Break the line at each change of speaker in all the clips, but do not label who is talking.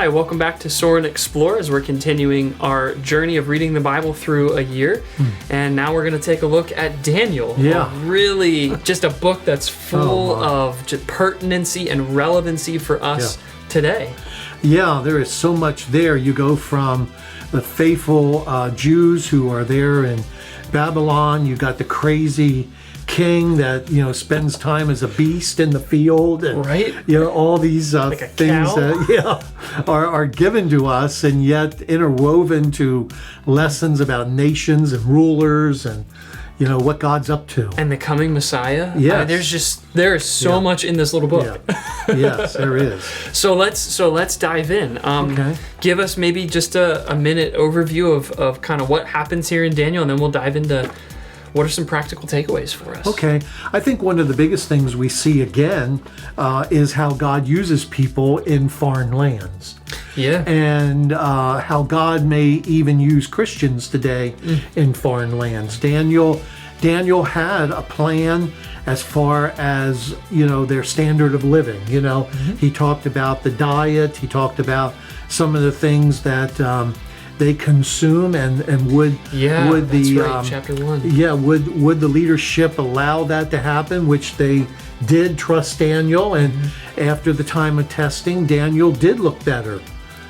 Hi, welcome back to Soar and Explore as we're continuing our journey of reading the Bible through a year. And now we're going to take a look at Daniel.
Yeah.
Really just a book that's full of just pertinency and relevancy for us today.
Yeah, there is so much there. You go from the faithful Jews who are there in Babylon. You got the crazy king that spends time as a beast in the field, and all these
like
things that are given to us, and yet interwoven to lessons about nations and rulers and what God's up to,
and the coming Messiah.
Yes.
There is so much in this little book.
Yes, there is.
So let's dive in. Give us maybe just a minute overview of kind of what happens here in Daniel, and then we'll dive into what are some practical takeaways for us.
Okay, I think one of the biggest things we see again is how God uses people in foreign lands.
Yeah.
And how God may even use Christians today in foreign lands. Daniel had a plan as far as, their standard of living. He talked about the diet. He talked about some of the things that they consume, and would the
chapter 1.
Would the leadership allow that to happen, which they did trust Daniel, and after the time of testing, Daniel did look better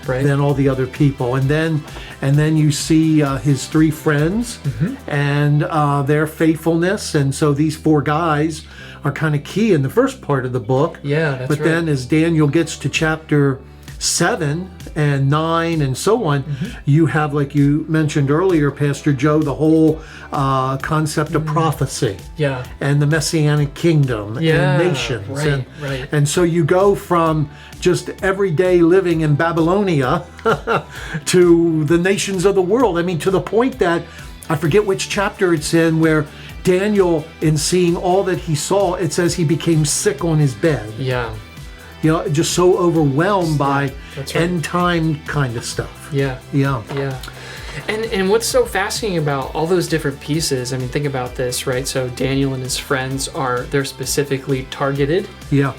than all the other people. And then you see his three friends and their faithfulness, and so these four guys are kind of key in the first part of the book. But then as Daniel gets to chapter 7 and 9 and so on, you have, like you mentioned earlier, Pastor Joe, the whole concept of prophecy and the Messianic kingdom and nations. And so you go from just everyday living in Babylonia to the nations of the world. I mean, to the point that, I forget which chapter it's in, where Daniel, in seeing all that he saw, it says he became sick on his bed. Just so overwhelmed by end time kind of stuff.
And what's so fascinating about all those different pieces, I mean, think about this, right? So Daniel and his friends they're specifically targeted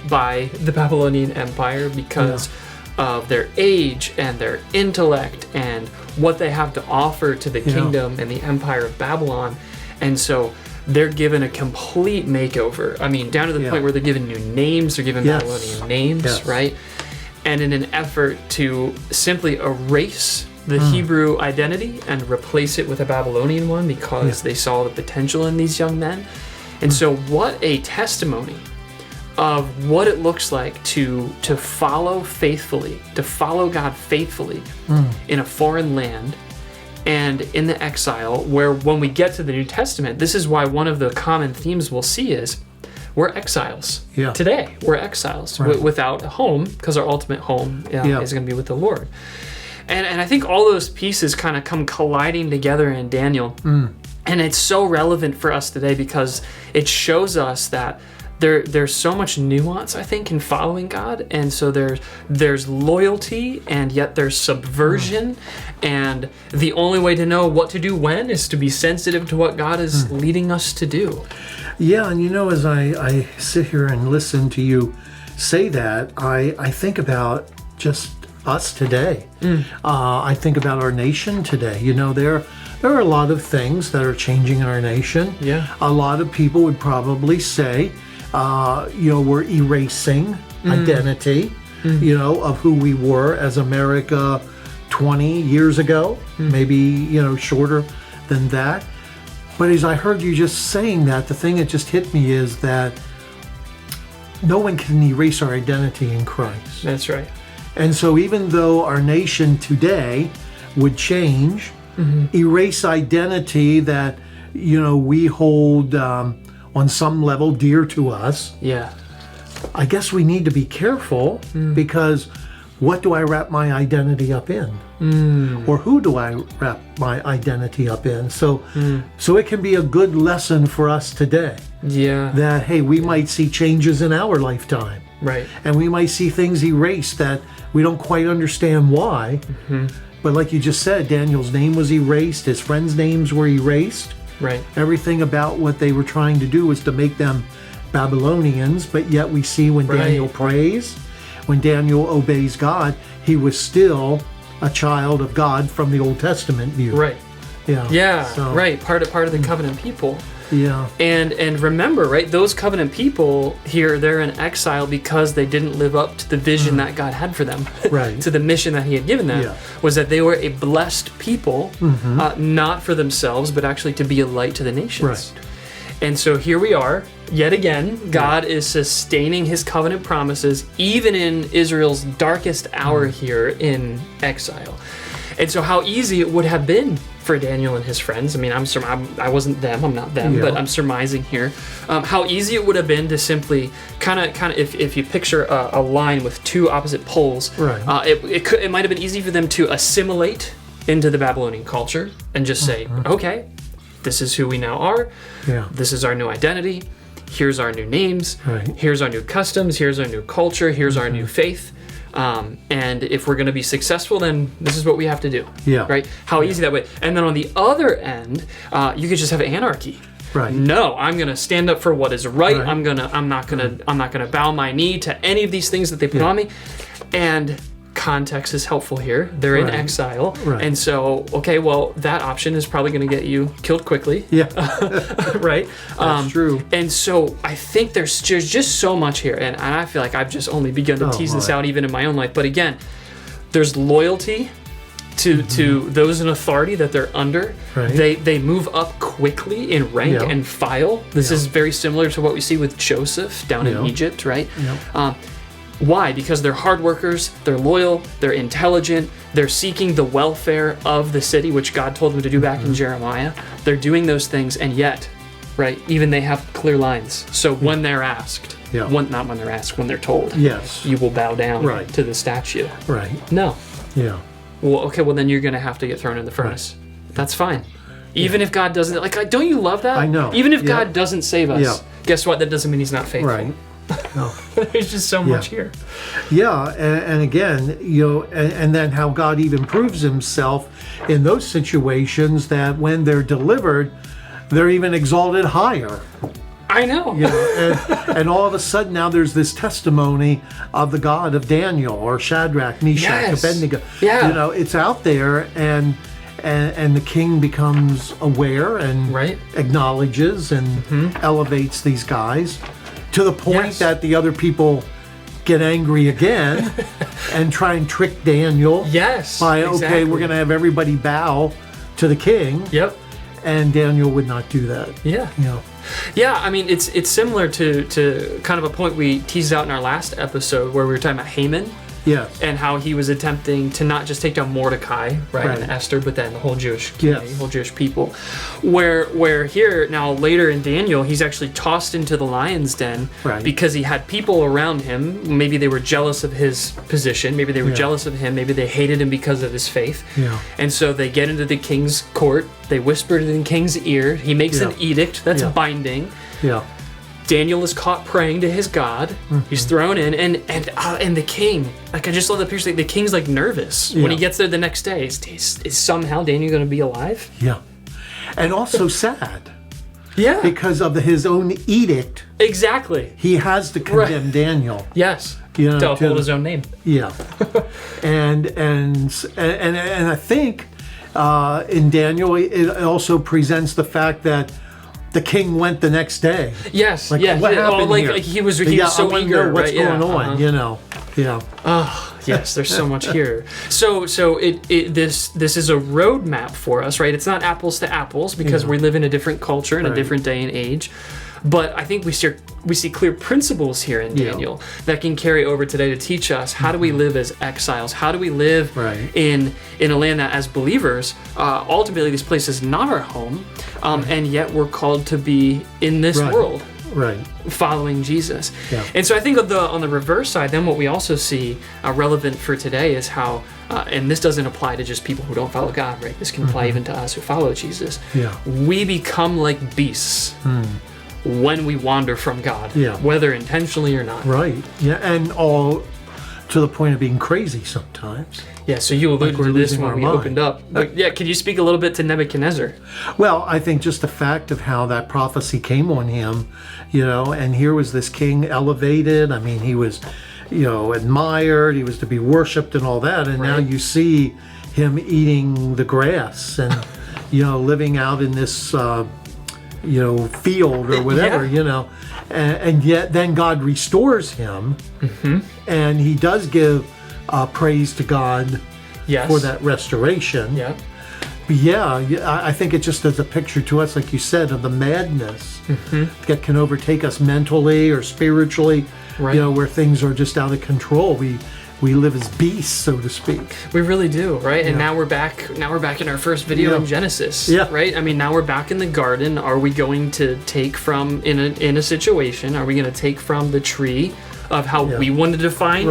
by the Babylonian Empire because of their age and their intellect and what they have to offer to the kingdom and the empire of Babylon. And so they're given a complete makeover. I mean, down to the point where they're given new names, they're given Babylonian names, right? And in an effort to simply erase the Hebrew identity and replace it with a Babylonian one because they saw the potential in these young men. And so what a testimony of what it looks like to follow faithfully, to follow God faithfully in a foreign land and in the exile, where when we get to the New Testament, this is why one of the common themes we'll see is we're exiles today. We're exiles without a home, because our ultimate home is going to be with the Lord. And I think all those pieces kind of come colliding together in Daniel. And it's so relevant for us today because it shows us that there's so much nuance, I think, in following God, and so there's loyalty, and yet there's subversion, and the only way to know what to do when is to be sensitive to what God is leading us to do.
Yeah, and as I sit here and listen to you say that, I think about just us today. I think about our nation today. There are a lot of things that are changing in our nation. A lot of people would probably say, we're erasing identity, of who we were as America 20 years ago, maybe, shorter than that. But as I heard you just saying that, the thing that just hit me is that no one can erase our identity in Christ.
That's right.
And so even though our nation today would change, erase identity that, we hold on some level dear to us. I guess we need to be careful because what do I wrap my identity up in? Or who do I wrap my identity up in? So it can be a good lesson for us today. That, hey, we might see changes in our lifetime. And we might see things erased that we don't quite understand why. But like you just said, Daniel's name was erased. His friends' names were erased. Everything about what they were trying to do was to make them Babylonians, but yet we see when Daniel prays, when Daniel obeys God, he was still a child of God from the Old Testament view.
Right.
Yeah.
Yeah. So, right. Part of the covenant people.
Yeah.
And remember, right, those covenant people here, they're in exile because they didn't live up to the vision that God had for them.
Right.
To the mission that he had given them. Was that they were a blessed people, not for themselves, but actually to be a light to the nations.
Right.
And so here we are, yet again, God is sustaining his covenant promises, even in Israel's darkest hour here in exile. And so how easy it would have been for Daniel and his friends. I mean, I wasn't them, I'm not them, but I'm surmising here. How easy it would have been to simply kind of if you picture a line with two opposite poles, it might have been easy for them to assimilate into the Babylonian culture and just say, okay, this is who we now are. Yeah. This is our new identity. Here's our new names. Right. Here's our new customs. Here's our new culture. Here's our new faith. And if we're going to be successful, then this is what we have to do. Yeah. Right? How easy that way. And then on the other end, you could just have anarchy. Right. No, I'm going to stand up for what is right. I'm not going to bow my knee to any of these things that they put on me. And context is helpful here. They're in exile. Right. And so, okay, well, that option is probably going to get you killed quickly. Yeah. Right?
That's true.
And so I think there's just so much here. And I feel like I've just only begun to tease this out even in my own life. But again, there's loyalty to those in authority that they're under. Right. They move up quickly in rank and file. This is very similar to what we see with Joseph down in Egypt, right? Why? Because they're hard workers, they're loyal, they're intelligent, they're seeking the welfare of the city, which God told them to do back in Jeremiah. They're doing those things, and yet, right, even they have clear lines. So when they're asked, not when they're asked, when they're told, you will bow down to the statue. Right. No. Yeah. Well, okay, well then you're going to have to get thrown in the furnace. That's fine. Even if God doesn't, like, don't you love that?
I know.
Even if God doesn't save us, guess what? That doesn't mean he's not faithful. Right. No. There's just so much here.
Yeah, and again, and then how God even proves himself in those situations that when they're delivered, they're even exalted higher.
I know.
And all of a sudden now there's this testimony of the God of Daniel or Shadrach, Meshach, Abednego. Yeah. It's out there, and the king becomes aware and acknowledges and elevates these guys. To the point that the other people get angry again and try and trick Daniel. By, okay, we're going to have everybody bow to the king. Yep. And Daniel would not do that.
Yeah. Yeah, I mean, it's similar to kind of a point we teased out in our last episode where we were talking about Haman.
Yes.
And how he was attempting to not just take down Mordecai, right, and Esther, but then the whole Jewish community, whole Jewish people. Where here, now later in Daniel, he's actually tossed into the lion's den because he had people around him. Maybe they were jealous of his position. Maybe they were jealous of him. Maybe they hated him because of his faith. Yeah. And so they get into the king's court. They whispered in the king's ear. He makes an edict that's binding. Yeah. Daniel is caught praying to his God. He's thrown in, and the king, like, I just love the picture. The king's like nervous when he gets there the next day. Is somehow Daniel going to be alive?
Yeah, and also sad.
Yeah,
because of his own edict.
Exactly.
He has to condemn Daniel.
Yes. To uphold his own name.
Yeah, and I think in Daniel it also presents the fact that the king went the next day.
Yes,
what happened here?
He was so eager.
What's going on? Yeah.
Oh, yes. There's so much here. So this is a roadmap for us, right? It's not apples to apples because we live in a different culture and a different day and age. But I think we see clear principles here in Daniel that can carry over today to teach us how do we live as exiles? How do we live in a land that, as believers, ultimately this place is not our home, and yet we're called to be in this world, following Jesus. Yeah. And so I think on the reverse side, then what we also see relevant for today is how, and this doesn't apply to just people who don't follow God, right? This can apply even to us who follow Jesus. Yeah. We become like beasts. When we wander from God, whether intentionally or not.
Right. Yeah, and all to the point of being crazy sometimes.
Yeah, so you alluded to this when we opened up. But can you speak a little bit to Nebuchadnezzar?
Well, I think just the fact of how that prophecy came on him, and here was this king elevated. I mean, he was admired. He was to be worshipped and all that. And now you see him eating the grass and, living out in this, field or whatever, And yet then God restores him. And he does give praise to God for that restoration. I think it just is a picture to us, like you said, of the madness that can overtake us mentally or spiritually, where things are just out of control. We live as beasts, so to speak.
We really do, right? And now we're back in our first video in Genesis, right? I mean, now we're back in the garden. Are we going to take from, in a situation, are we going to take from the tree of how we want to define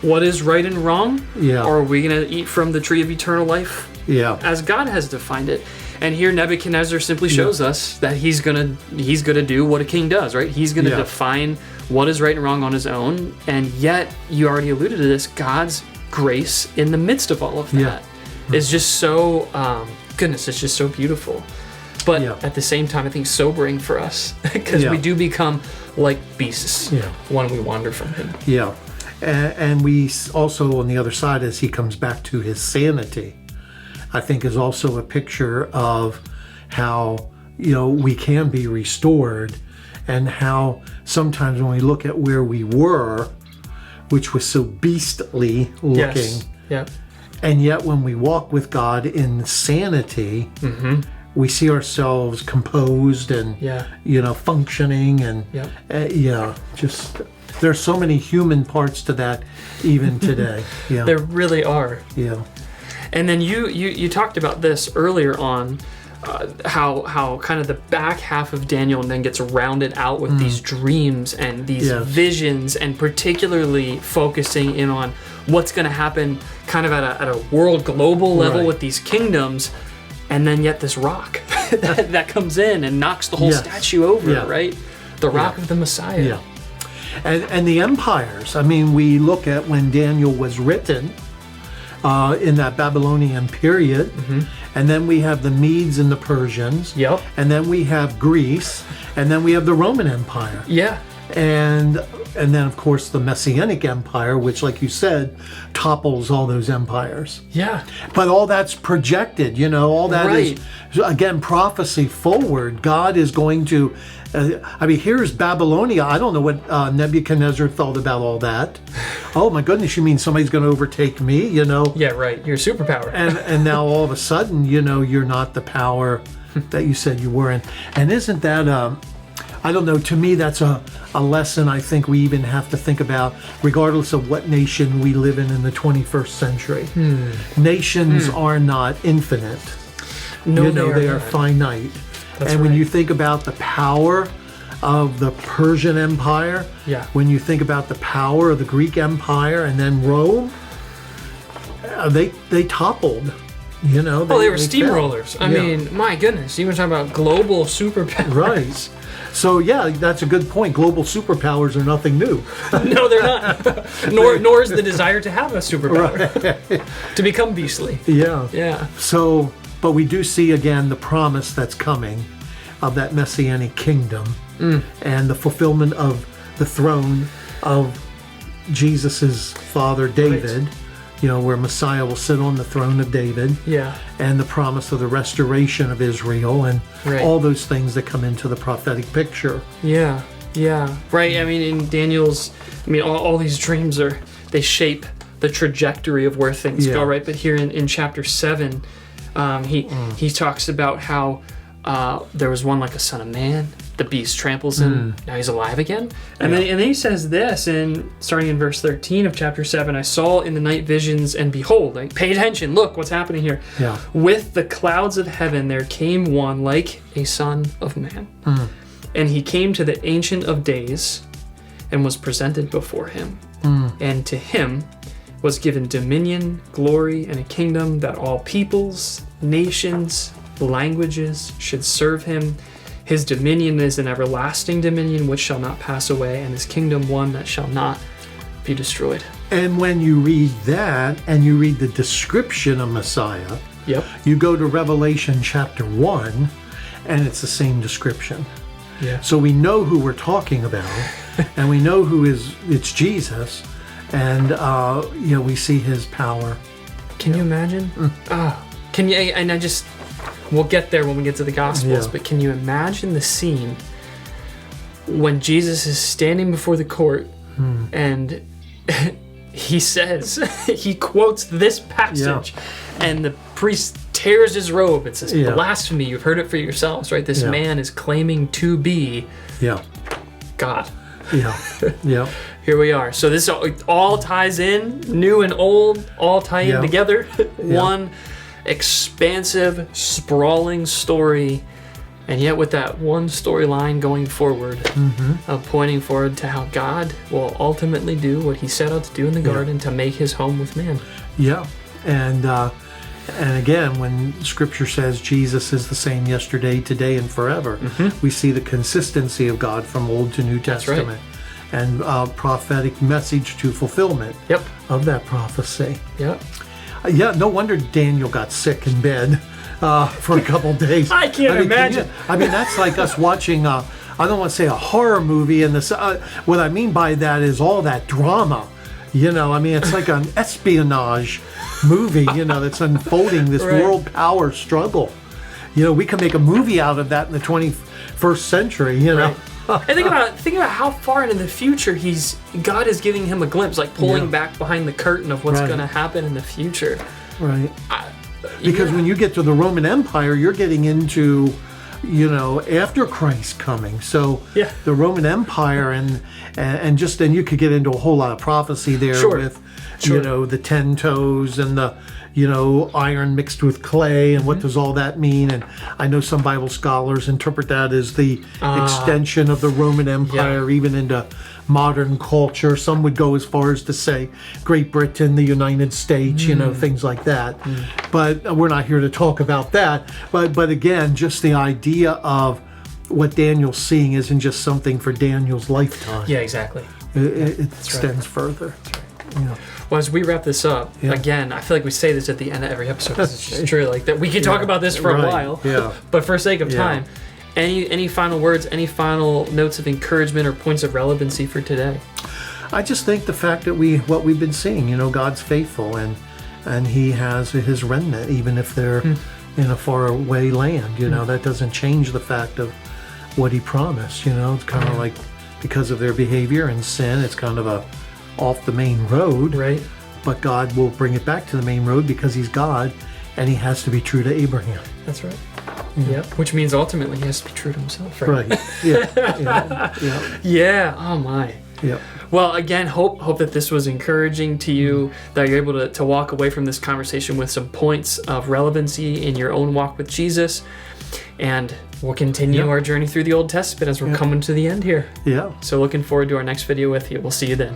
what is right and wrong? Or are we going to eat from the tree of eternal life as God has defined it? And here Nebuchadnezzar simply shows us that he's gonna do what a king does, right? He's gonna define what is right and wrong on his own, and yet you already alluded to this. God's grace in the midst of all of that is just so it's just so beautiful. But at the same time, I think sobering for us because we do become like beasts when we wander from Him.
And we also on the other side, as he comes back to his sanity, I think is also a picture of how, we can be restored, and how sometimes when we look at where we were, which was so beastly looking, and yet when we walk with God in sanity, we see ourselves composed and, functioning and, just there's so many human parts to that even today.
There really are. And then you talked about this earlier on, how kind of the back half of Daniel then gets rounded out with these dreams and these visions, and particularly focusing in on what's going to happen kind of at a world global level with these kingdoms, and then yet this rock that comes in and knocks the whole statue over, right? The rock of the Messiah.
And the empires. I mean, we look at when Daniel was written, in that Babylonian period, and then we have the Medes and the Persians, and then we have Greece, and then we have the Roman Empire, and then of course the Messianic Empire, which, like you said, topples all those empires. But all that's projected, all that is again prophecy forward. God is going to. Here's Babylonia. I don't know what Nebuchadnezzar thought about all that. Oh my goodness, you mean somebody's going to overtake me?
Yeah, right. You're a superpower.
and now all of a sudden, you're not the power that you said you were in. And isn't that, I don't know, to me that's a lesson I think we even have to think about, regardless of what nation we live in the 21st century. Nations are not infinite.
No,
they are finite.
That's
and when you think about the power of the Persian Empire, when you think about the power of the Greek Empire and then Rome, they toppled. They
were steamrollers. I mean, my goodness, you were talking about global superpowers.
Right. So that's a good point. Global superpowers are nothing new.
No, they're not. Nor is the desire to have a superpower to become beastly.
So. But we do see again the promise that's coming of that Messianic kingdom and the fulfillment of the throne of Jesus's father David, where Messiah will sit on the throne of David, and the promise of the restoration of Israel and all those things that come into the prophetic picture.
Right. I mean, in Daniel's, all these dreams they shape the trajectory of where things go, right? But here in chapter 7, he talks about how there was one like a son of man. The beast tramples him. Now he's alive again. And then he says this, starting in verse 13 of chapter 7, I saw in the night visions, and behold, pay attention, look what's happening here. With the clouds of heaven there came one like a son of man. And he came to the Ancient of Days and was presented before him. And to him was given dominion, glory, and a kingdom, that all peoples, nations, languages should serve him. His dominion is an everlasting dominion which shall not pass away, and his kingdom one that shall not be destroyed.
And when you read that, and you read the description of Messiah, you go to Revelation chapter 1, and it's the same description. So we know who we're talking about, and we know it's Jesus. And we see his power.
Can you imagine? Can you? And we'll get there when we get to the Gospels. But can you imagine the scene when Jesus is standing before the court and he quotes this passage, and the priest tears his robe and says, "Blasphemy! You've heard it for yourselves, right? This man is claiming to be God." Yeah. Here we are. So this all ties in, new and old, all tie in together. One expansive, sprawling story, and yet with that one storyline going forward, pointing forward to how God will ultimately do what he set out to do in the garden to make his home with man. Yeah, and again, when Scripture says Jesus is the same yesterday, today, and forever, we see the consistency of God from Old to New Testament. That's right. And prophetic message to fulfillment of that prophecy. No wonder Daniel got sick in bed for a couple days. I can't imagine. That's like us watching, I don't want to say a horror movie. And what I mean by that is all that drama. It's like an espionage movie, that's unfolding this world power struggle. We can make a movie out of that in the 21st century, Right. And think about how far into the future God is giving him a glimpse, like pulling back behind the curtain of what's going to happen in the future. Right. Because when you get to the Roman Empire, you're getting into, after Christ's coming. So the Roman Empire and just then you could get into a whole lot of prophecy there with, the 10 toes and the, iron mixed with clay, and what does all that mean? And I know some Bible scholars interpret that as the extension of the Roman Empire even into modern culture. Some would go as far as to say Great Britain, the United States, things like that. But we're not here to talk about that. But again, just the idea of what Daniel's seeing isn't just something for Daniel's lifetime. Yeah, exactly. It extends further. Well, as we wrap this up, again, I feel like we say this at the end of every episode because it's just true. Like that, we could talk about this for a while. But for sake of time, any final words, any final notes of encouragement or points of relevancy for today? I just think the fact that what we've been seeing, God's faithful and He has His remnant, even if they're in a faraway land. That doesn't change the fact of what He promised. It's kind of like because of their behavior and sin, it's kind of off the main road, right? But God will bring it back to the main road because He's God, and He has to be true to Abraham. That's right. Which means ultimately He has to be true to Himself, right? Yeah. Oh my. Yeah. Well, again, hope that this was encouraging to you, that you're able to walk away from this conversation with some points of relevancy in your own walk with Jesus. And we'll continue our journey through the Old Testament as we're coming to the end here. Yeah. So looking forward to our next video with you. We'll see you then.